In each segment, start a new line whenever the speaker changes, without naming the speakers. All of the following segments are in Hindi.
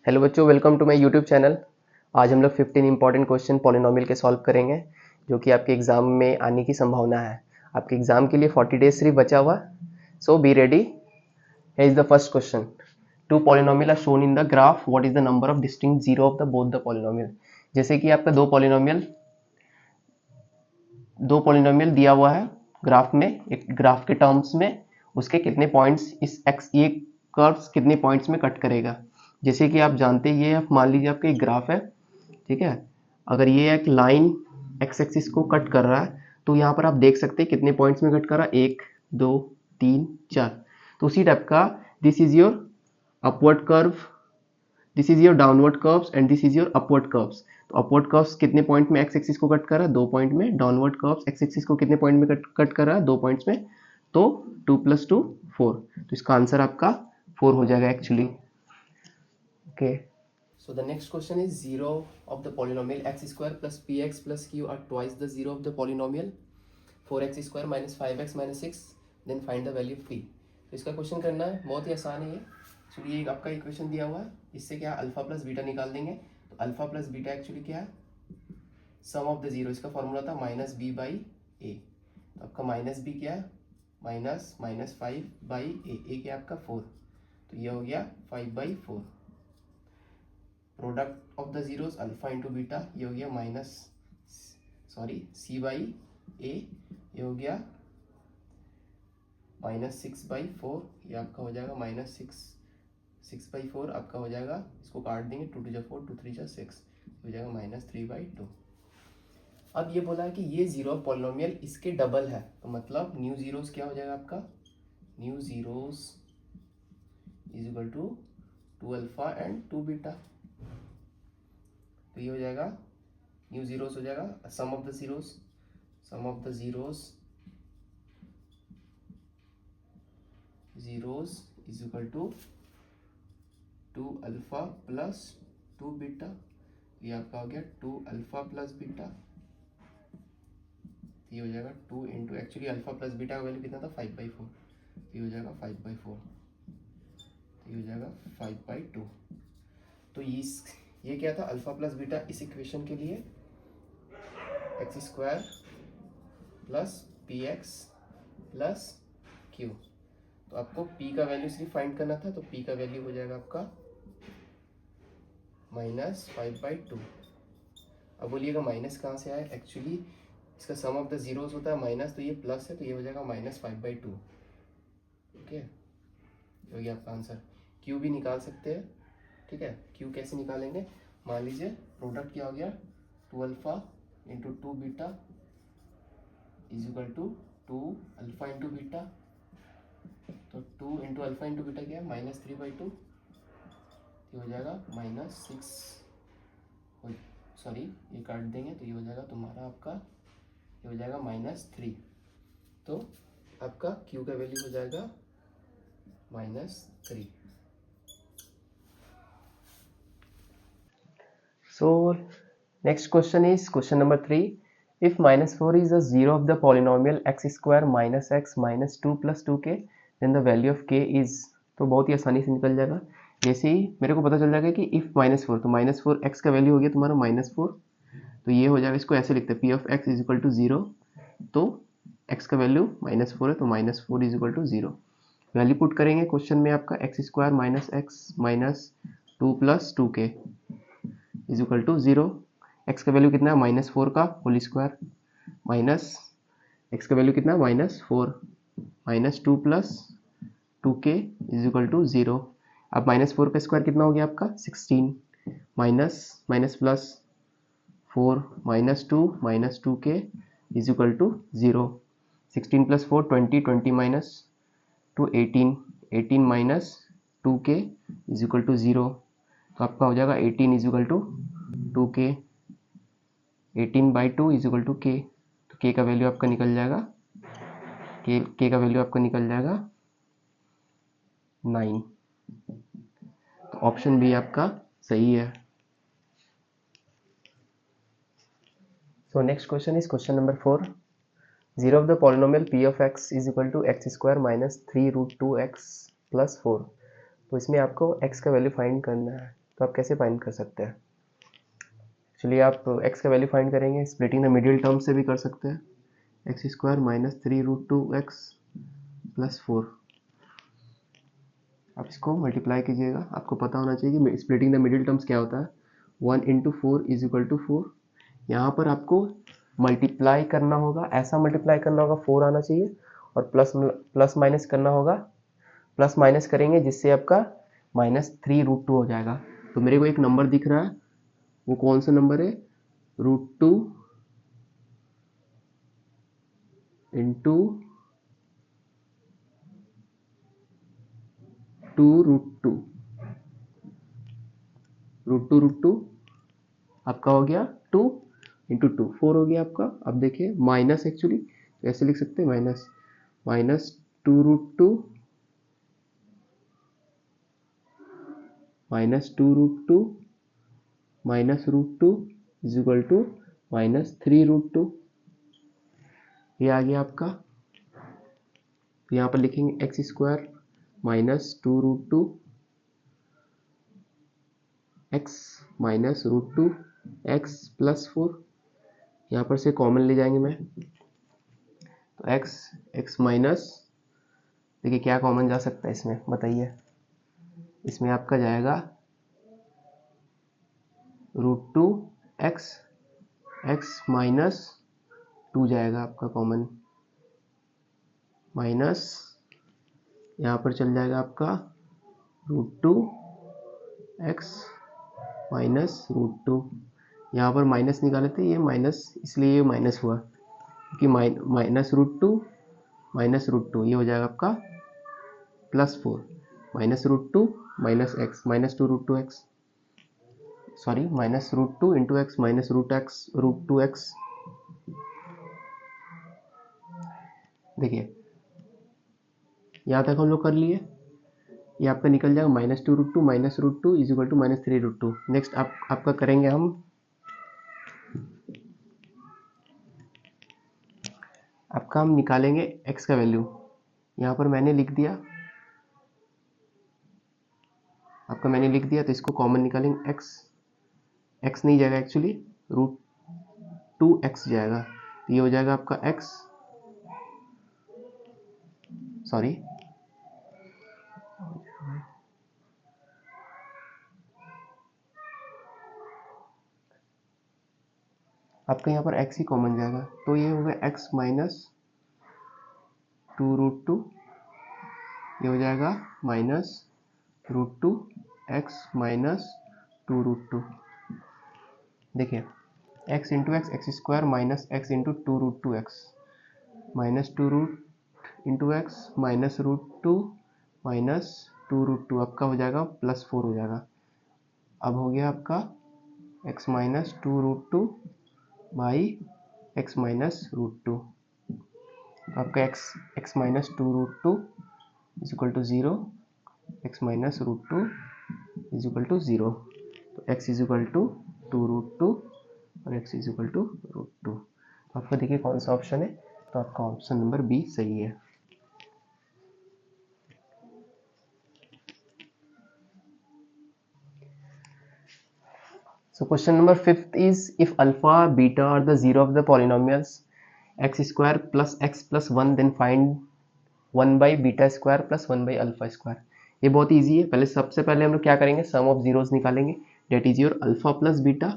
हेलो बच्चों, welcome to my YouTube channel. आज हम लोग 15 इंपॉर्टेंट क्वेश्चन पॉलिनोमियल के सॉल्व करेंगे जो कि आपके एग्जाम में आने की संभावना है। आपके एग्जाम के लिए 40 डेज सिर्फ बचा हुआ, so be ready. Here is the first question. Two polynomial are shown in the graph, what is the number of distinct zero of the both the polynomial. जैसे कि आपका दो पॉलिनोमियल दिया हुआ है ग्राफ में, एक ग्राफ के टर्म्स में, उसके कितने पॉइंट्स इस एक्स ये कर्व्स कितने पॉइंट्स में कट करेगा। जैसे कि आप जानते हैं, ये आप मान लीजिए आपका एक ग्राफ है, ठीक है। अगर ये एक लाइन एक्स एक्सिस को कट कर रहा है तो यहाँ पर आप देख सकते हैं कितने पॉइंट्स में कट कर रहा है, 1 2 3 4। तो उसी टाइप का this is your upward curve, this is your downward curves and this is your upward curves. तो अपवर्ड कर्व्स कितने पॉइंट में एक्स एक्सिस को कट कर रहा है, 2 पॉइंट में। डाउनवर्ड कर्व्स एक्स एक्सिस को कितने पॉइंट में कट कर रहा है, 2 पॉइंट्स में। तो 2 + 2 4। तो इसका आंसर आपका 4 हो जाएगा actually. Okay, so the next question is zero of the polynomial x square plus px plus q are twice the zero of the polynomial 4x square minus 5x minus 6, then find the value of p। तो इसका क्वेश्चन करना है, बहुत ही आसान है ये। चलिए, आपका इक्वेशन दिया हुआ है, इससे क्या अल्फा प्लस बीटा निकाल देंगे। तो अल्फा प्लस बीटा एक्चुअली क्या है, सम ऑफ द जीरो। इसका फॉर्मूला था माइनस बी बाई ए। तो आपका माइनस बी क्या है, -5/a क्या आपका 4। तो ये हो गया 5/4। Product of the zeros alpha into beta, ये हो गया c/a, ये हो गया -6/4। ये आपका हो जाएगा -6/4 आपका हो जाएगा। इसको काट देंगे, 2 × 4 2 × 6 हो जाएगा -3/2। अब ये बोला है कि ये जीरो पॉलिनोमियल इसके डबल है, तो मतलब न्यू जीरोस क्या हो जाएगा आपका, new zeros is equal to 2 alpha and 2 beta. तो ये हो जाएगा न्यू जीरोस हो जाएगा sum of the zeros is equal to 2 alpha plus 2 beta. ये आपका हो गया 2 अल्फा प्लस बीटा। ये हो जाएगा 2 into, actually alpha plus beta का वैल्यू कितना था, 5/4। ये हो जाएगा 5/4। ये हो जाएगा 5/2। तो ये क्या था, अल्फा प्लस बीटा इस इक्वेशन के लिए x square plus px plus q। तो आपको p का वैल्यू सिर्फ फाइंड करना था, तो p का वैल्यू हो जाएगा आपका -5/2। अब बोलिएगा माइनस कहाँ से आया, एक्चुअली इसका सम ऑफ द जीरोस होता है माइनस, तो ये प्लस है, तो ये हो जाएगा -5/2। ओके, हो गया आपका आंसर। q भी निकाल सकते हैं, ठीक है। q कैसे निकालेंगे, मान लीजिए प्रोडक्ट क्या हो गया, 2 alpha into 2 beta is equal to 2 alpha into beta. तो 2 इंटू अल्फा इंटू बीटा क्या है, -3/2। ये हो जाएगा -6, सॉरी ये काट देंगे, तो ये हो जाएगा तुम्हारा आपका, ये हो जाएगा -3। तो आपका q का वैल्यू हो जाएगा -3। So next question is question number 3. If -4 is a zero of the polynomial x square minus x minus 2 plus 2k, then the value of k is। तो बहुत ही आसानी से निकल जाएगा। जैसे ही मेरे को पता चल जाएगा कि if -4, तो -4 x का वैल्यू हो गया तुम्हारा -4। तो ये हो जाएगा, इसको ऐसे लिखते हैं, p of x is equal to 0। तो x का वैल्यू -4 है, तो -4 is equal to 0। Value put करेंगे क्वेश्चन में आपका x square minus x minus 2 plus 2k is equal to 0। X का वैल्यू कितना है, -4 का होल स्क्वायर, माइनस एक्स का वैल्यू कितना है, -4 minus 2 plus 2k is equal to 0। अब -4 का स्क्वायर कितना हो गया आपका, 16 minus minus plus 4 minus 2 minus 2k is equal to 0। 16 + 4 20, 20 minus 2 18, 18 minus 2k is equal to 0। तो आपका हो जाएगा 18 is equal to 2k, 18/2 is equal to k। तो k का वैल्यू आपका निकल जाएगा, k का वैल्यू आपका निकल जाएगा 9। तो ऑप्शन बी आपका सही है। So next question is question number 4। Zero of the polynomial p of x is equal to x square minus 3 √2x plus 4। तो इसमें आपको x का वैल्यू फाइंड करना है। तो आप कैसे फाइंड कर सकते हैं? चलिए आप x का वैल्यू फाइंड करेंगे, स्प्लिटिंग द मिडिल टर्म से भी कर सकते हैं। X square minus 3√2x plus 4, आप इसको मल्टीप्लाई कीजिएगा। आपको पता होना चाहिए कि स्प्लिटिंग द मिडिल टर्म्स क्या होता है। 1 इंटू 4 इज इक्वल टू 4। यहाँ पर आपको मल्टीप्लाई करना होगा, ऐसा मल्टीप्लाई करना होगा 4 आना चाहिए, और प्लस माइनस करना होगा, प्लस माइनस करेंगे जिससे आपका -3√2 हो जाएगा। तो मेरे को एक नंबर दिख रहा है, वो कौन सा नंबर है? √2 इंटू 2√2, √2 आपका हो गया 2 इंटू 2, 4 हो गया आपका। अब देखिए माइनस, एक्चुअली तो ऐसे लिख सकते हैं minus 2√2 minus √2 is equal to -3√2। ये आ गया आपका। तो यहाँ पर लिखेंगे x square minus 2√2 x minus √2 x plus 4। यहाँ पर से कॉमन ले जाएंगे मैं, तो एक्स माइनस, देखिए क्या कॉमन जा सकता है इसमें, बताइए। इसमें आपका जाएगा √2 एक्स, एक्स माइनस 2 जाएगा आपका कॉमन, माइनस यहाँ पर चल जाएगा आपका √2 एक्स माइनस √2। यहाँ पर माइनस निकाले थे, ये माइनस, इसलिए ये माइनस हुआ क्योंकि -√2 ये हो जाएगा आपका +4, -√2 minus x, -2√2x, sorry -√2 into x minus √2x। देखिए यहाँ तक हम लोग कर लिए, ये आपका निकल जाएगा -2√2 इज इक्वल टू -3√2। नेक्स्ट आपका करेंगे हम, आपका हम निकालेंगे x का वैल्यू। यहाँ पर मैंने लिख दिया, आपका मैंने लिख दिया, तो इसको कॉमन निकालेंगे। x नहीं जाएगा एक्चुअली, √2x जाएगा, तो ये हो जाएगा आपका x, सॉरी आपका यहाँ पर x ही कॉमन जाएगा, तो ये हो गया x माइनस 2√2, ये हो जाएगा -√2 x माइनस 2√2। देखिए x into x square minus x into 2√2x, minus 2 into x minus √2 minus 2√2, आपका हो जाएगा +4 हो जाएगा। अब हो गया आपका x minus 2√2 by x minus √2, आपका x minus 2√2 is equal to 0, x minus √2 is equal to 0। तो x इज इक्वल टू 2√2 और x इज इक्वल टू √2। तो आपका देखिए कौन सा ऑप्शन है, तो आपका ऑप्शन नंबर बी सही है। So question number 5th is, if alpha, beta are the 0 of the polynomials x square plus x plus 1, then find 1 by beta square plus 1 by alpha square। ये बहुत इजी है। पहले सबसे पहले हम लोग क्या करेंगे, सम ऑफ जीरोस निकालेंगे, that is your alpha plus beta.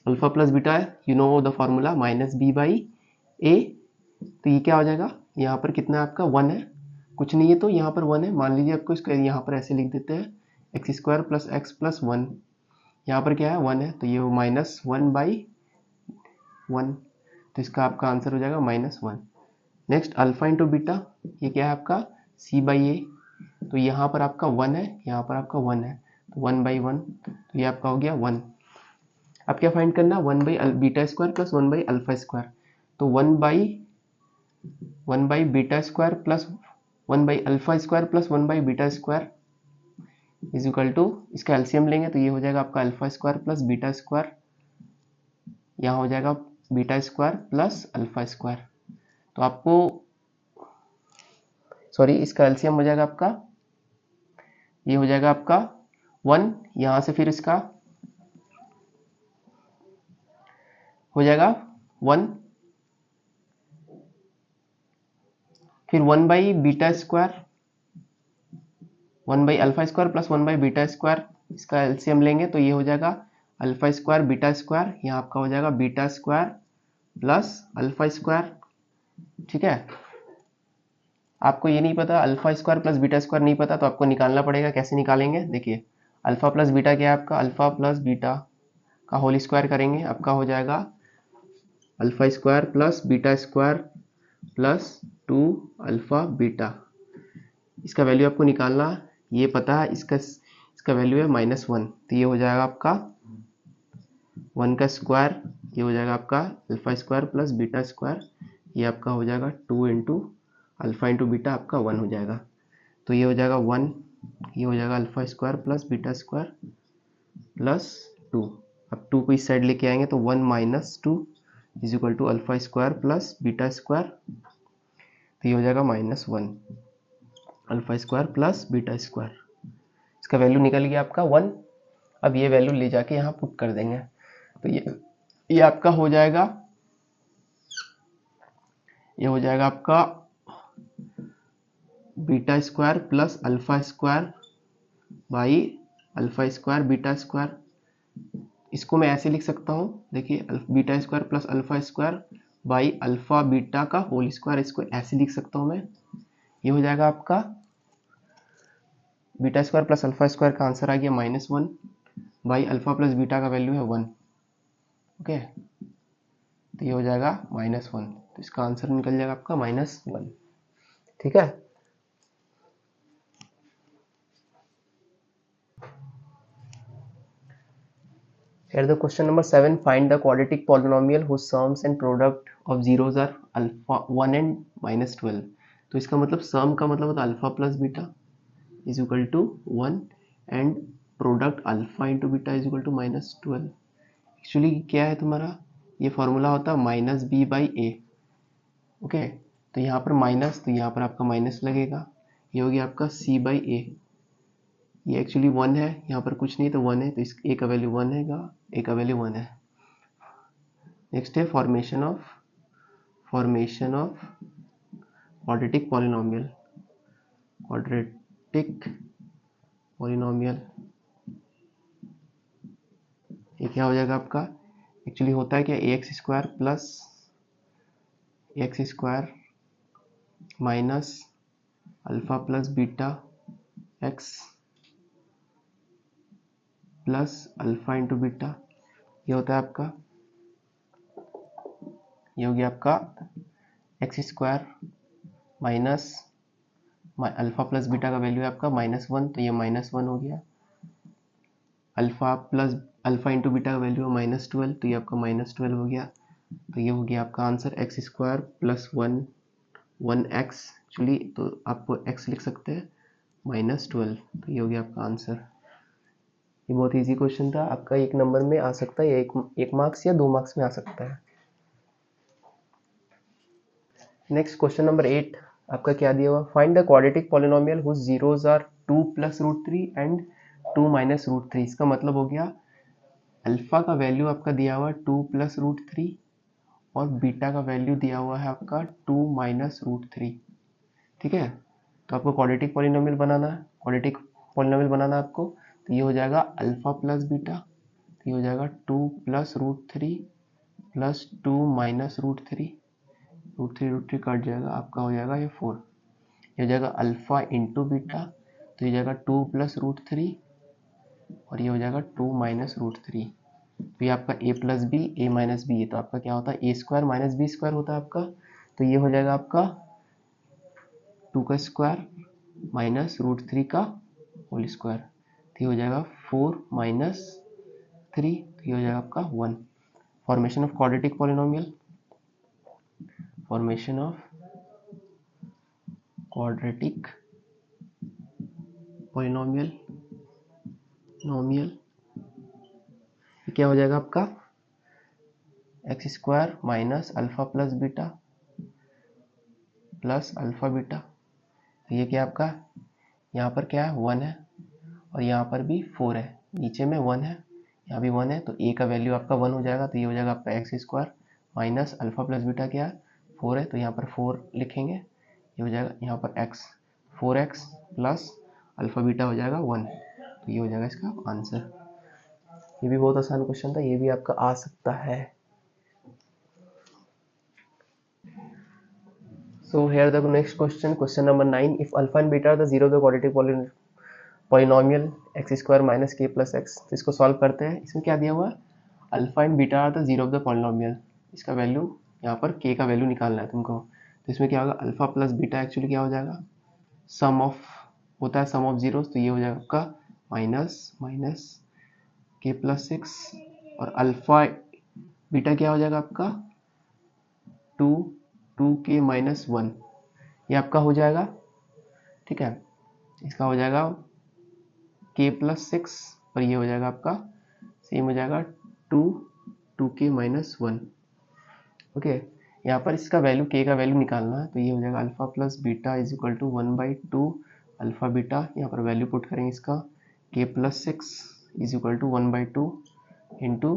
Alpha plus beta है, you know the formula -b/a। तो ये क्या हो जाएगा, यहाँ पर कितना आपका 1 है, कुछ नहीं है तो यहाँ पर 1 है, मान लीजिए आपको इसको यहाँ पर ऐसे लिख देते हैं, x square plus x plus 1, यहाँ पर क्या है 1 है, तो ये -1/1, तो इसका आपका आंसर हो जाएगा -1। नेक्स्ट अल्फा इंटू बीटा, ये क्या है आपका c/a, तो यहाँ पर आपका 1 है, यहाँ पर आपका 1 है, तो 1/1, तो ये आपका हो गया 1। अब क्या फाइंड करना, 1/बीटा स्क्वायर प्लस 1/अल्फा स्क्वायर, तो 1/बीटा स्क्वायर प्लस 1/अल्फा स्क्वायर प्लस 1/बीटा स्क्वायर इज इक्वल टू, इसका एलसीएम लेंगे तो ये हो जाएगा आपका alpha square plus beta square, यहाँ हो जाएगा beta square plus alpha square. तो आपको, सॉरी, इसका एलसीएम हो जाएगा आपका, ये हो जाएगा आपका 1, यहाँ से फिर इसका हो जाएगा 1, फिर 1 by beta square, 1 by alpha square plus 1 by beta square, इसका एलसीएम लेंगे तो ये हो जाएगा अल्फा स्क्वायर बीटा स्क्वायर, यहाँ आपका हो जाएगा beta square plus alpha square. ठीक है, आपको ये नहीं पता alpha square plus beta square नहीं पता तो आपको निकालना पड़ेगा। कैसे निकालेंगे, देखिए अल्फा प्लस बीटा क्या है आपका, अल्फा प्लस बीटा का होल स्क्वायर करेंगे, आपका हो जाएगा alpha square plus beta square plus 2 alpha beta. इसका वैल्यू आपको निकालना, ये पता है, इसका वैल्यू है -1, तो ये हो जाएगा आपका 1 का स्क्वायर, ये हो जाएगा आपका alpha square plus beta square, ये आपका हो जाएगा 2 इंटू अल्फा इंटू बीटा, आपका 1 हो जाएगा। तो ये हो जाएगा 1, ये हो जाएगा alpha square plus beta square plus 2। अब 2 को इस साइड लेके आएंगे तो 1 minus 2 is equal to alpha square plus beta square, तो ये हो जाएगा -1 alpha square plus beta square. इसका वैल्यू निकल गया आपका 1। अब ये वैल्यू ले जाके यहाँ पुट कर देंगे तो ये आपका हो जाएगा, ये हो जाएगा आपका beta square plus alpha square by alpha square beta square. इसको मैं ऐसे लिख सकता हूँ, देखिए beta square plus alpha square by alpha beta का होल स्क्वायर, इसको ऐसे लिख सकता हूँ मैं। ये हो जाएगा आपका beta square plus alpha square का आंसर आ गया -1 बाई अल्फा प्लस बीटा का वैल्यू है 1। ओके, तो ये हो जाएगा -1, तो इसका आंसर निकल जाएगा आपका -1। ठीक है, here the question number 7, find the quadratic polynomial whose sums and product of zeros are alpha 1 and -12। तो इसका मतलब सम का मतलब होता है alpha plus beta is equal to 1 and product alpha into beta is equal to -12। Actually क्या है तुम्हारा, ये फॉर्मूला होता है -b/a। ओके, तो यहाँ पर माइनस, तो यहाँ पर आपका माइनस लगेगा, ये हो गया आपका c/a। ये एक्चुअली 1 है, यहाँ पर कुछ नहीं तो 1 है, तो इस a का वैल्यू 1 है, a का वैल्यू 1 है। नेक्स्ट है फॉर्मेशन ऑफ क्वाड्रेटिक पॉलिनोमियल। ये क्या हो जाएगा आपका, एक्चुअली होता है क्या, ax square plus x square minus alpha plus beta x plus alpha into beta, ये होता है आपका, ये हो गया आपका x square minus alpha plus beta का वैल्यू है आपका -1, तो ये -1 हो गया। अल्फा इंटू बीटा का वैल्यू है -12, तो ये आपका -12 हो गया। तो ये हो गया आपका answer x square plus 1x, actually तो आपको x लिख सकते हैं -12, तो ये हो गया आपका आंसर। ये बहुत इजी क्वेश्चन था, आपका 1 नंबर में आ सकता है, एक मार्क्स या 2 मार्क्स में आ सकता है। नेक्स्ट क्वेश्चन नंबर 8 आपका क्या दिया हुआ, find the quadratic polynomial whose zeros are 2 + √3 and 2 - √3। इसका मतलब हो गया अल्फा का वैल्यू आपका दिया हुआ 2 + √3 और बीटा का वैल्यू दिया हुआ है आपका 2 - √3। ठीक है, तो आपको क्वाड्रेटिक पॉलिनोमियल बनाना है, आपको, तो ये हो जाएगा अल्फा प्लस बीटा, तो ये हो जाएगा 2 + √3 प्लस 2 - √3, √3 कट जाएगा, आपका हो जाएगा ये 4। ये हो जाएगा अल्फा इंटू बीटा, तो ये जाएगा 2 + √3 और ये हो जाएगा 2 - √3। तो ये आपका a + b, a - b, तो आपका क्या होता है a² - b² होता है आपका। तो ये हो जाएगा आपका 2 का स्क्वायर माइनस √3 का होल स्क्वायर, तो ये हो जाएगा 4 - 3, तो ये हो जाएगा आपका 1। फॉर्मेशन ऑफ क्वाड्रेटिक पॉलिनोमियल, क्या हो जाएगा आपका x² minus alpha plus beta plus alpha beta, तो ये क्या आपका, यहाँ पर क्या है 1 है, और यहाँ पर भी 4 है, नीचे में 1 है, यहाँ भी 1 है, तो a का वैल्यू आपका 1 हो जाएगा। तो ये हो जाएगा आपका x square minus alpha plus beta क्या है 4 है, तो यहाँ पर 4 लिखेंगे, ये हो जाएगा यहाँ पर x 4x plus alpha beta हो जाएगा 1, तो ये हो जाएगा इसका आंसर। ये भी बहुत आसान क्वेश्चन था, ये भी आपका आ सकता है। So here the next question number 9. If alpha and beta are the zero the quadratic polynomial x square minus k plus x, तो इसको सॉल्व करते हैं। इसमें क्या दिया हुआ है, alpha and beta are the zero of the polynomial, इसका वैल्यू यहाँ पर k का वैल्यू निकालना है तुमको। तो इसमें क्या होगा, अल्फा प्लस बीटा एक्चुअली क्या हो जाएगा, सम ऑफ होता है सम ऑफ जीरोस, तो ये हो जाएगा आपका माइनस माइनस k प्लस 6 और अल्फा बीटा क्या हो जाएगा आपका 2k माइनस 1, ये आपका हो जाएगा, ठीक है। इसका हो जाएगा k प्लस 6 और ये हो जाएगा आपका सेम हो जाएगा 2k माइनस 1। ओके, यहाँ पर इसका वैल्यू k का वैल्यू निकालना है, तो ये हो जाएगा alpha plus beta is equal to 1/2 alpha beta, यहाँ पर वैल्यू पुट करेंगे इसका k plus 6 is equal to 1/2 into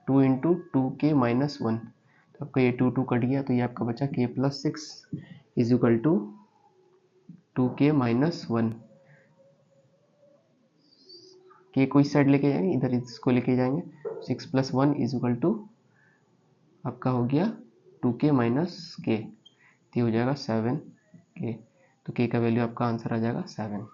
2 into 2k minus 1, तो आपका ये 2 कट गया, तो ये आपका बचा k plus 6 is equal to 2k minus 1। k को इस साइड लेके जाएंगे, इधर इसको लेके जाएंगे, 6 प्लस 1 इज इक्वल टू आपका हो गया 2k माइनस k, तो हो जाएगा 7k, तो k का वैल्यू आपका आंसर आ जाएगा 7।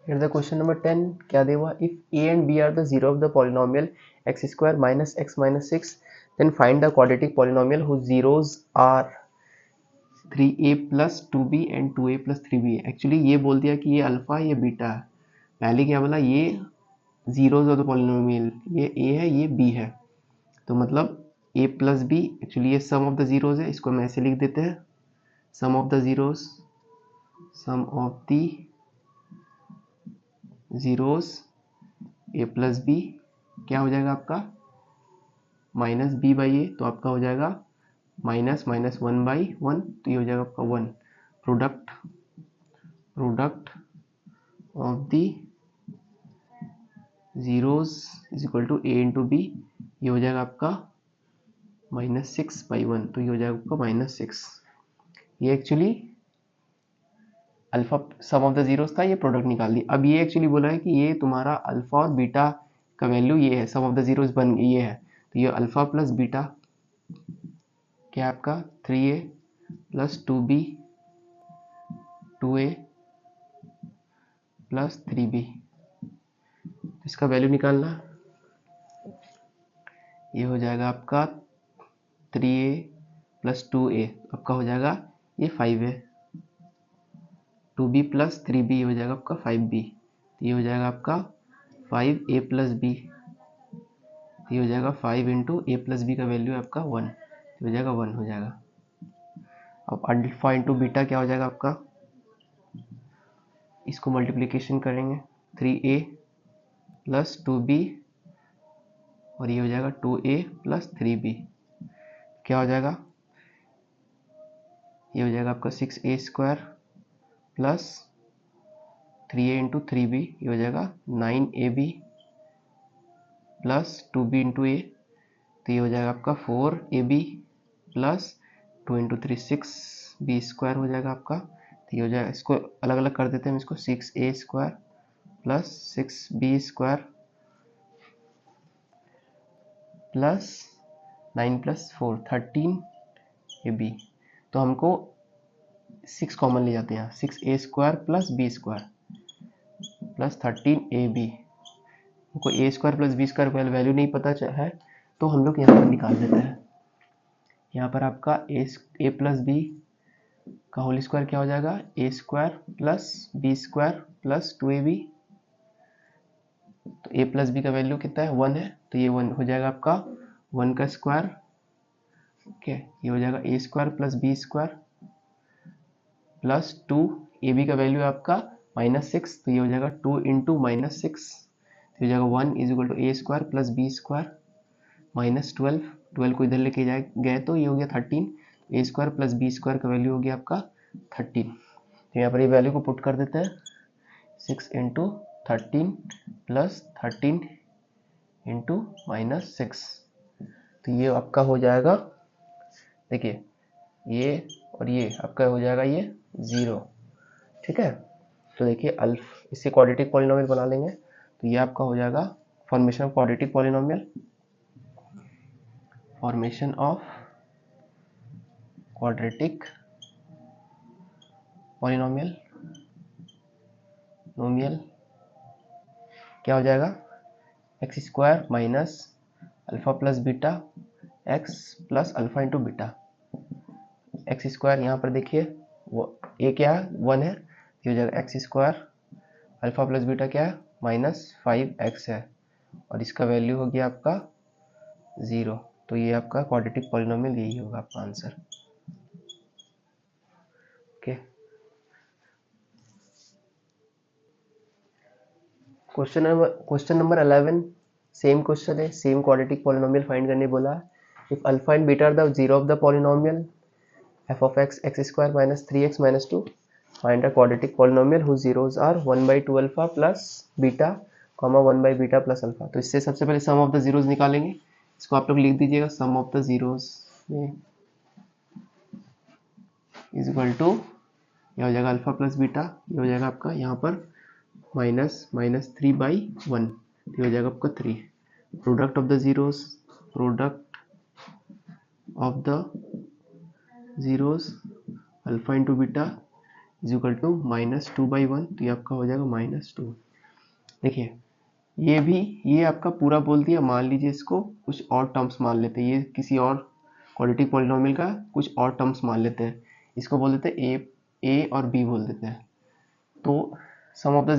Here the question number 10 क्या दिया हुआ, if a and b are the zero of the polynomial x square minus x minus 6 then find the quadratic polynomial whose zeros are 3a plus 2b and 2a plus 3b। Actually ये बोल दिया कि ये अल्फा ये बीटा है, पहले क्या बोला ये जीरोज ऑफ द पॉलिनोमियल, ये a है ये b है, तो मतलब a प्लस b एक्चुअली ये सम ऑफ द जीरोज है, इसको हम ऐसे लिख देते हैं sum of the zeros, sum of the zeros a plus B क्या हो जाएगा आपका माइनस बी बाई ए, तो आपका हो जाएगा माइनस माइनस 1/1, तो ये हो जाएगा आपका 1, product of the zeros is equal to a into b, ये हो जाएगा आपका -6/1, तो ये हो जाएगा आपका -6। ये actually alpha sum of the zeros था, ये प्रोडक्ट निकाल दी। अब ये एक्चुअली बोला है कि ये तुम्हारा अल्फा और बीटा का वैल्यू ये है, सम ऑफ द जीरोस बन गई ये है, तो ये अल्फा प्लस बीटा क्या आपका 3a plus 2b 2a plus 3b, इसका वैल्यू निकालना, ये हो जाएगा आपका 3a प्लस 2a, आपका हो जाएगा ये 5a, 2b प्लस 3b हो जाएगा आपका 5b, तो ये हो जाएगा आपका 5a प्लस b, ये हो जाएगा 5 इंटू ए प्लस बी का वैल्यू है आपका 1, हो जाएगा 1 हो जाएगा। अब अल्फा इंटू बीटा क्या हो जाएगा आपका, इसको मल्टीप्लिकेशन करेंगे 3a प्लस 2b और ये हो जाएगा 2a प्लस 3b, क्या हो जाएगा, ये हो जाएगा आपका 6a square plus 3a into 3b, ये हो जाएगा 9ab प्लस 2b इंटू ए, तो ये हो जाएगा आपका 4ab plus 2 into 3 6b square हो जाएगा आपका, तो ये हो जाएगा, इसको अलग अलग कर देते हैं हम इसको, 6a square plus 6b square plus 9 plus 4 13ab, तो हमको 6 कॉमन ले जाते हैं, 6a square plus b square plus 13ab, हमको A square plus B square value नहीं पता है, तो हम लोग यहाँ पर निकाल देते हैं। यहाँ पर आपका ए प्लस बी का होल स्क्वायर क्या हो जाएगा, A square plus B square plus 2ab, तो ए प्लस बी का वैल्यू कितना है 1 है, तो ये 1 हो जाएगा आपका 1 का स्क्वायर, ओके, ये हो जाएगा A square plus B square plus 2, A B का वैल्यू है आपका -6, तो ये हो जाएगा 2 इंटू -6, तो हो जाएगा 1 is equal to a square plus B square -12, 12 को इधर लेके गए तो ये हो गया 13, ए स्क्वायर प्लस बी स्क्वायर का वैल्यू हो गया आपका 13। तो यहाँ पर ये वैल्यू को पुट कर देते हैं, 6 इंटू 13 प्लस 13 इंटू -6। तो ये आपका हो जाएगा, देखिए ये और ये आपका हो जाएगा ये 0, ठीक है। तो देखिए इससे क्वाड्रेटिक पॉलिनोमियल बना लेंगे, तो ये आपका हो जाएगा formation of quadratic polynomial, formation of quadratic polynomial क्या हो जाएगा, x square minus alpha plus beta x plus alpha into beta. X square यहाँ पर देखिए वो ए क्या है, 1 है, ये हो जाएगा x square, alpha plus beta क्या है -5x है, और इसका वैल्यू हो गया आपका 0। तो ये आपका क्वाड्रेटिक पॉलिनोमियल यही होगा आपका answer. Okay, question number 11 same question है, सेम क्वाड्रेटिक पॉलिनोमियल फाइंड करने बोला है। If alpha and beta are the zero of the polynomial f of x x square minus 3x minus 2, find a quadratic polynomial whose zeros are 1/2 alpha plus beta, 1/beta plus alpha। तो इससे सबसे पहले सम ऑफ द जीरोस निकालेंगे, इसको आप लोग लिख दीजिएगा, sum of the zeros is equal to, ये हो जाएगा अल्फा प्लस बीटा, ये हो जाएगा आपका यहाँ पर -3/1, ये हो जाएगा आपका 3। Product of the zeros, product of the zeros alpha into beta is equal to -2/1, तो ये आपका हो जाएगा -2। देखिए ये आपका पूरा बोल दिया, मान लीजिए इसको कुछ और टर्म्स मान लेते हैं, ये किसी और क्वाड्रेटिक पॉलिनोमियल का कुछ और टर्म्स मान लेते हैं, इसको बोल देते हैं ए और बी बोल देते हैं। तो सम ऑफ द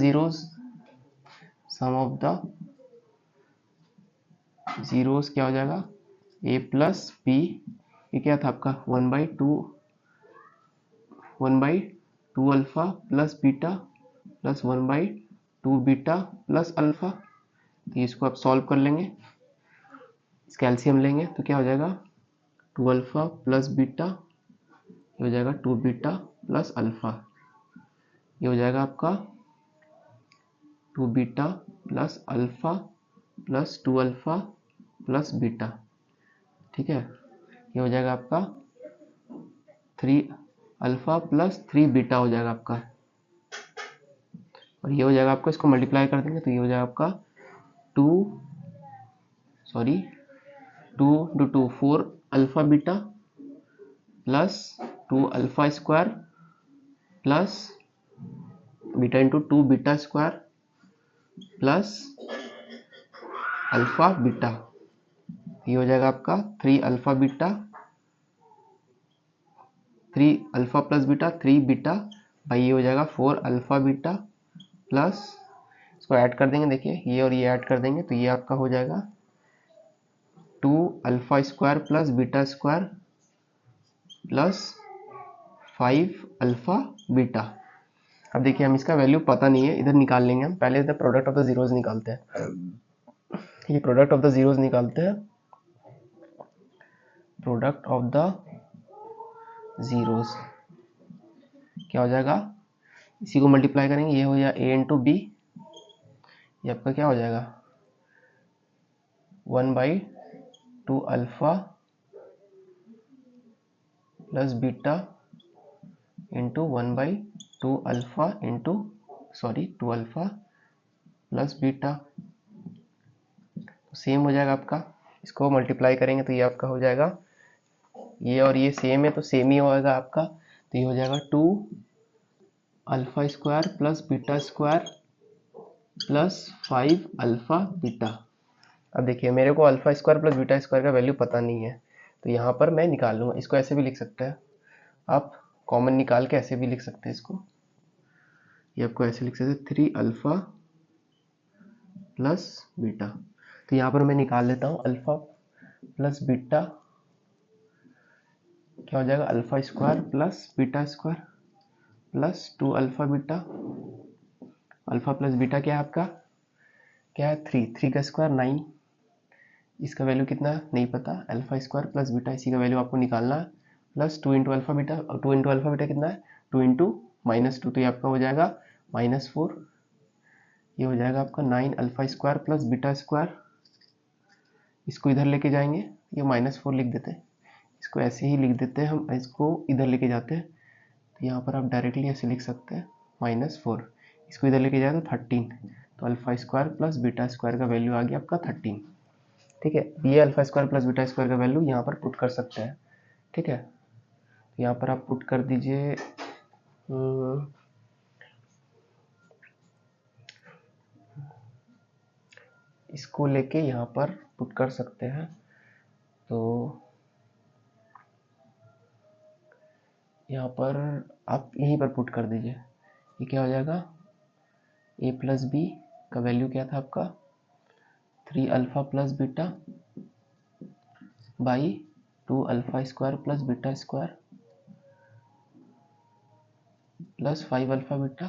जीरोस क्या हो जाएगा, ए प्लस बी, ये क्या था आपका 1/2 alpha plus beta plus 1/2 beta plus alpha. तो इसको आप सॉल्व कर लेंगे, इसका एलसीएम लेंगे तो क्या हो जाएगा, 2 अल्फा प्लस बीटा, ये हो जाएगा 2 बीटा प्लस अल्फा, ये हो जाएगा आपका 2 beta plus alpha plus 2 alpha plus beta, ठीक है। ये हो जाएगा आपका 3 अल्फा प्लस 3 बीटा हो जाएगा आपका, और ये हो जाएगा आपका, इसको मल्टीप्लाई कर देंगे तो ये हो जाएगा आपका 2 into 2 4 alpha beta plus 2 alpha square plus beta into 2 beta square plus alpha beta, ये हो जाएगा आपका 3 अल्फा प्लस बीटा 3 बीटा भाई, ये हो जाएगा 4 अल्फा बीटा प्लस, इसको ऐड कर देंगे, देखिए ये और ये ऐड कर देंगे तो ये आपका हो जाएगा 2 alpha square plus beta square plus 5 alpha beta. अब देखिए हम इसका वैल्यू पता नहीं है, इधर निकाल लेंगे हम, पहले इधर प्रोडक्ट ऑफ द जीरोस निकालते हैं, ये प्रोडक्ट ऑफ द जीरोस निकालते हैं, प्रोडक्ट ऑफ द जीरोस क्या हो जाएगा, इसी को मल्टीप्लाई करेंगे, ये हो जाएगा a इंटू बी, ये आपका क्या हो जाएगा 1/2 alpha plus beta into 1/2 alpha into 2 alpha plus beta, तो सेम हो जाएगा आपका, इसको मल्टीप्लाई करेंगे तो ये आपका हो जाएगा, ये और ये सेम है तो सेम ही होगा आपका, तो ये हो जाएगा 2 alpha square plus beta square plus 5 alpha beta. अब देखिए मेरे को alpha square plus beta square का वैल्यू पता नहीं है, तो यहाँ पर मैं निकाल लूँगा, इसको ऐसे भी लिख सकते हैं आप, कॉमन निकाल के ऐसे भी लिख सकते हैं इसको, ये आपको ऐसे लिख सकते हैं 3 अल्फा प्लस बीटा। तो यहाँ पर मैं निकाल लेता हूँ, अल्फा प्लस बीटा क्या हो जाएगा, alpha square plus beta square plus 2 alpha beta, alpha plus beta क्या है आपका, क्या है 3 का स्क्वायर 9, इसका वैल्यू कितना नहीं पता, अल्फा स्क्वायर प्लस बीटा इसी का वैल्यू आपको निकालना है, plus 2 into alpha beta, 2 into alpha beta कितना है 2 इंटू -2, तो ये आपका हो जाएगा -4, ये हो जाएगा आपका 9 alpha square plus beta square. इसको इधर लेके जाएंगे, ये -4 लिख देते हैं, इसको ऐसे ही लिख देते हैं हम, इसको इधर लेके जाते हैं तो यहाँ पर आप डायरेक्टली ऐसे लिख सकते हैं -4, इसको इधर लेके जाए तो 13, तो alpha square plus beta square का वैल्यू आ गया आपका 13। ठीक है, ये alpha square plus beta square का वैल्यू यहाँ पर पुट कर सकते हैं। ठीक है, यहाँ पर आप पुट कर दीजिए इसको लेके यहाँ पर पुट कर सकते हैं, तो यहाँ पर आप यहीं पर पुट कर दीजिए, ये क्या हो जाएगा a प्लस बी का वैल्यू क्या था आपका 3 alpha plus beta by 2 alpha square plus beta square plus 5 alpha beta.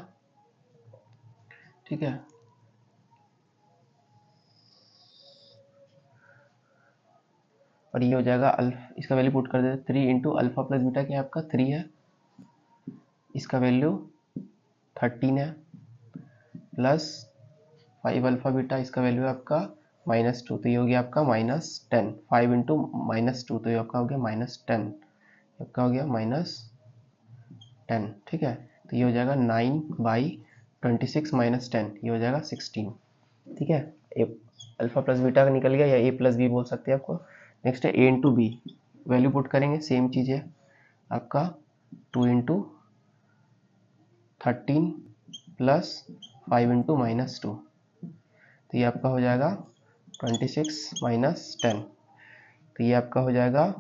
ठीक है, और ये हो जाएगा इसका वैल्यू पुट कर देते 3 इंटू अल्फा प्लस बीटा क्या आपका 3 है, इसका वैल्यू 13 है, प्लस 5 अल्फा बीटा इसका वैल्यू है आपका -2, तो ये हो गया आपका -10, 5 इंटू -2 तो ये आपका हो गया -10, आपका हो गया -10। ठीक है, तो ये हो जाएगा 9/26 -10, ये हो जाएगा 16। ठीक है, ए अल्फा प्लस बीटा का निकल गया, या ए प्लस बी बोल सकते हैं आपको। नेक्स्ट है ए इंटू बी, वैल्यू पुट करेंगे, सेम चीज़ है आपका 2 इंटू 13 प्लस 5 इंटू -2, तो ये आपका हो जाएगा 26 -10, तो ये आपका हो जाएगा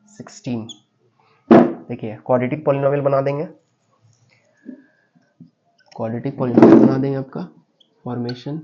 16। देखिए क्वाड्रेटिक पॉलिनोमियल बना देंगे, क्वाड्रेटिक पॉलिनोमियल बना देंगे आपका formation.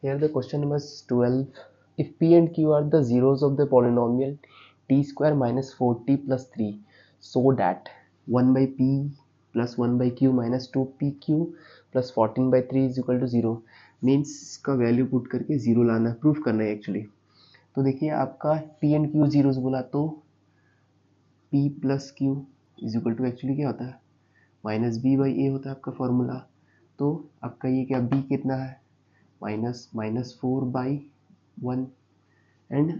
Here the question number 12. If P and Q are the zeros of the polynomial t square minus 4t plus 3, so that 1 by P plus 1 by Q minus 2PQ plus 14 by 3 is equal to 0, means का वैल्यू पुट करके जीरो लाना, प्रूफ करना है एक्चुअली। तो देखिए आपका P एंड Q जीरोस बोला तो P plus Q is equal to actually क्या होता है -B/A होता है आपका फॉर्मूला। तो आपका ये क्या B कितना है -4/1 एंड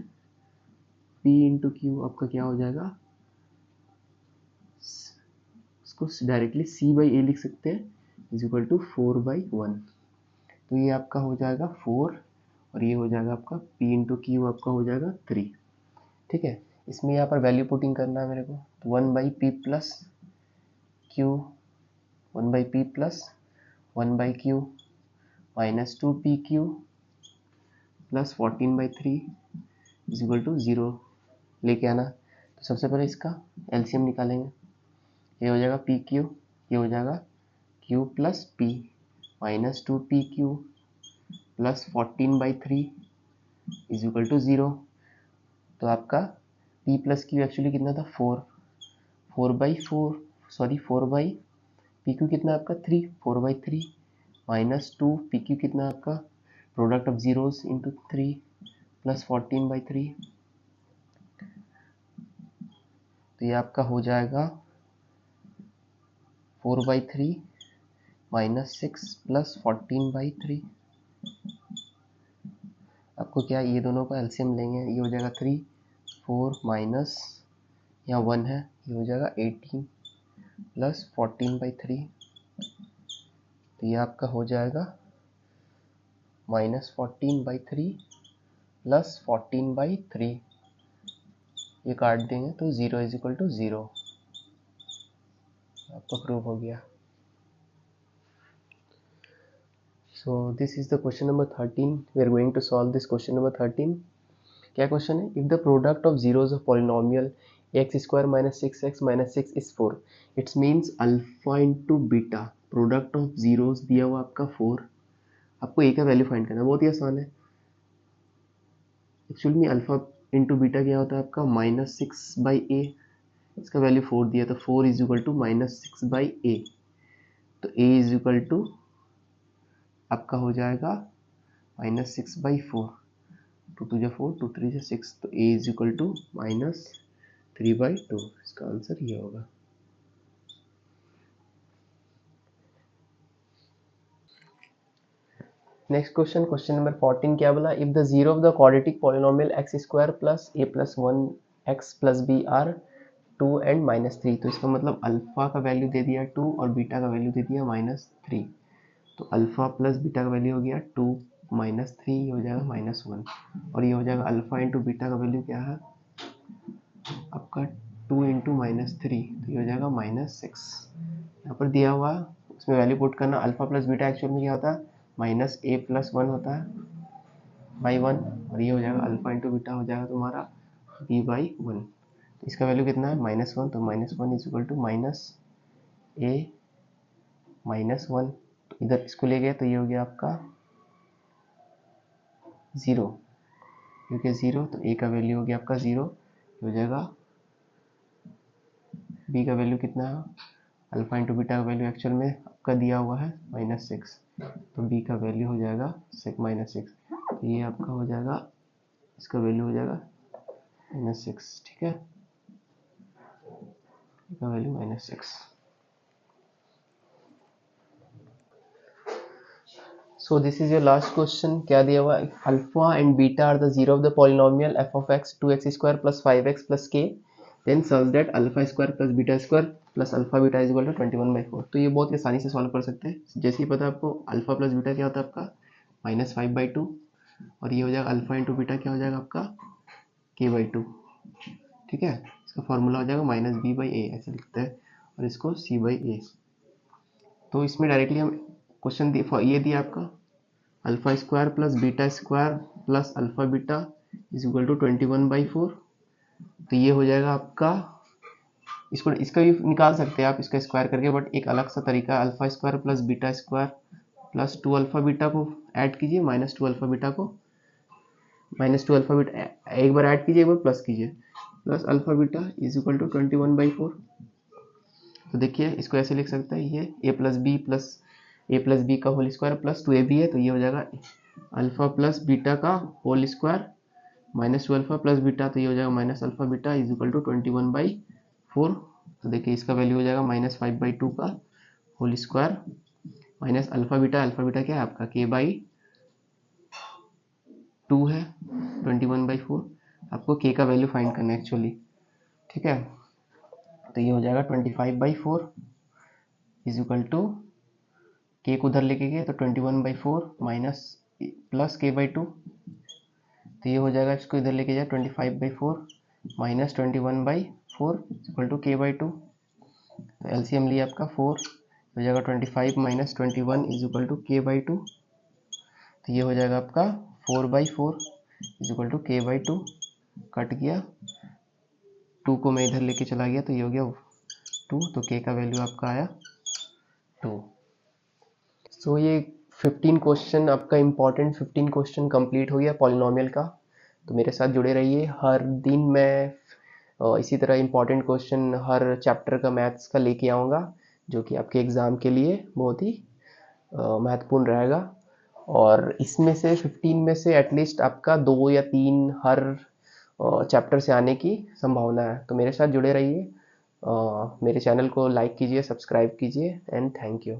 P इंटू क्यू आपका क्या हो जाएगा, इसको डायरेक्टली C/A लिख सकते हैं, इज इक्वल टू 4/1। तो ये आपका हो जाएगा 4 और ये हो जाएगा आपका P इंटू क्यू आपका हो जाएगा 3। ठीक है, इसमें यहाँ पर वैल्यू पुटिंग करना है मेरे को, तो 1/P plus Q 1/P plus 1/Q minus 2PQ plus 14/3 is equal to 0 लेके आना। तो सबसे पहले इसका एलसीएम निकालेंगे, ये हो जाएगा PQ, ये हो जाएगा Q plus P minus 2PQ plus 14/3 is equal to 0। तो आपका P प्लस Q एक्चुअली कितना था 4/PQ कितना आपका 3 4/3 माइनस 2PQ कितना आपका product of zeros into 3 plus 14/3 तो ये आपका हो जाएगा 4/3 -6 प्लस 14/3। आपको क्या ये दोनों का एलसीएम लेंगे, ये हो जाएगा 3, 4 माइनस यहाँ 1 है, ये हो जाएगा 18 प्लस 14/3। तो ये आपका हो जाएगा -14/3 प्लस 14/3। ये काट देंगे तो 0 = 0। आपका प्रूव हो गया। So this is the question number 13. We are going to solve this question number 13. क्या क्वेश्चन है? If the product of zeros of polynomial x² - 6x - 6 is 4, it means alpha into beta. Product of zeros दिया हुआ आपका 4, आपको ए का वैल्यू फाइंड करना है। बहुत ही आसान है। एक्चुअली में अल्फा इंटू बीटा क्या होता है आपका -6/a, इसका वैल्यू 4 दिया, तो 4 = -6/a। तो a = आपका हो जाएगा -6/4। 2 2 जा 4, 2 3 जा 6, तो a = -3/2। इसका आंसर ये होगा। नेक्स्ट क्वेश्चन, क्वेश्चन नंबर 14 क्या बोला? If the zero of the quadratic polynomial x² + a + 1x + b are 2 and -3, तो इसका मतलब अल्फा का वैल्यू दे दिया 2 और बीटा का वैल्यू दे दिया -3। तो अल्फा प्लस बीटा का वैल्यू हो गया 2 -3, ये हो जाएगा -1, और ये हो जाएगा अल्फा इंटू बीटा का वैल्यू क्या है आपका 2 × -3, तो ये हो जाएगा -6। यहाँ पर दिया हुआ उसमें वैल्यू पुट करना। अल्फा प्लस बीटा एक्चुअल में क्या होता है -a + 1 होता है /1, और ये हो जाएगा अल्फा इंटू बीटा हो जाएगा तुम्हारा b/1। तो इसका वैल्यू कितना है -1, तो -1 = -a -1। तो इधर इसको ले गए तो ये हो गया आपका 0, क्योंकि 0, तो a का वैल्यू हो गया आपका 0, हो जाएगा b का वैल्यू कितना है अल्फा इंटू बीटा का वैल्यू एक्चुअल में आपका दिया हुआ है -6, तो b का वैल्यू हो जाएगा -6। तो ये आपका हो जाएगा, इसका वैल्यू हो जाएगा -6, ठीक है, इसका value -6। So this is your last question. क्या दिया हुआ? Alpha and beta are the zero of the polynomial f of x 2x² + 5x + k, then such that α² + β² + alpha beta = 21/4। तो ये बहुत आसानी से सॉल्व कर सकते हैं। जैसे ही पता है आपको अल्फा प्लस बीटा क्या होता है आपका -5/2, और ये हो जाएगा अल्फा इंटू बीटा क्या हो जाएगा आपका k/2, ठीक है। इसका फॉर्मूला हो जाएगा -b/a, ऐसे लिखते हैं, और इसको c/a। तो इसमें डायरेक्टली हम क्वेश्चन ये दिया आपका α² + β² + अल्फा बीटा = 21/4। तो ये हो जाएगा आपका, इसका भी निकाल सकते हैं आप इसका स्क्वायर करके, बट एक अलग सा तरीका है। α² + β² + 2 अल्फा बीटा को ऐड कीजिए, -2 अल्फा बीटा को, -2 अल्फा बीटा एक बार ऐड कीजिए, एक बार प्लस कीजिए, प्लस अल्फा बीटा = 21/4। तो देखिए इसको ऐसे लिख सकते हैं, ये a + b का होल स्क्वायर + 2ab है, तो ये हो जाएगा अल्फा प्लस बीटा का whole square -2 alpha plus beta, तो ये हो जाएगा -अल्फा बीटा = 21/4। तो देखिए इसका वैल्यू हो जाएगा -5/2 का whole square minus alpha beta क्या है आपका k/2 है 21/4। आपको k का वैल्यू फाइंड करना है एक्चुअली, ठीक है। तो ये हो जाएगा 25/4 = k को उधर लेके गए तो 21/4 माइनस प्लस k/2, तो ये हो जाएगा, इसको इधर लेके जाए 25/4 माइनस 21/4 = k/2। तो एलसीएम लिया आपका 4, हो जाएगा 25 - 21 = k/2। तो ये हो जाएगा आपका 4/4 = k/2, कट गया, 2 को मैं इधर लेके चला गया तो ये हो गया 2, तो k का वैल्यू आपका आया 2। सो ये 15 क्वेश्चन आपका इम्पॉर्टेंट 15 क्वेश्चन कंप्लीट हो गया पॉलिनोमियल का। तो मेरे साथ जुड़े रहिए, हर दिन मैं इसी तरह इम्पॉर्टेंट क्वेश्चन हर चैप्टर का मैथ्स का लेके आऊँगा, जो कि आपके एग्ज़ाम के लिए बहुत ही महत्वपूर्ण रहेगा। और इसमें से 15 में से एटलीस्ट आपका 2 या 3 हर चैप्टर से आने की संभावना है। तो मेरे साथ जुड़े रहिए, मेरे चैनल को लाइक कीजिए, सब्सक्राइब कीजिए एंड थैंक यू।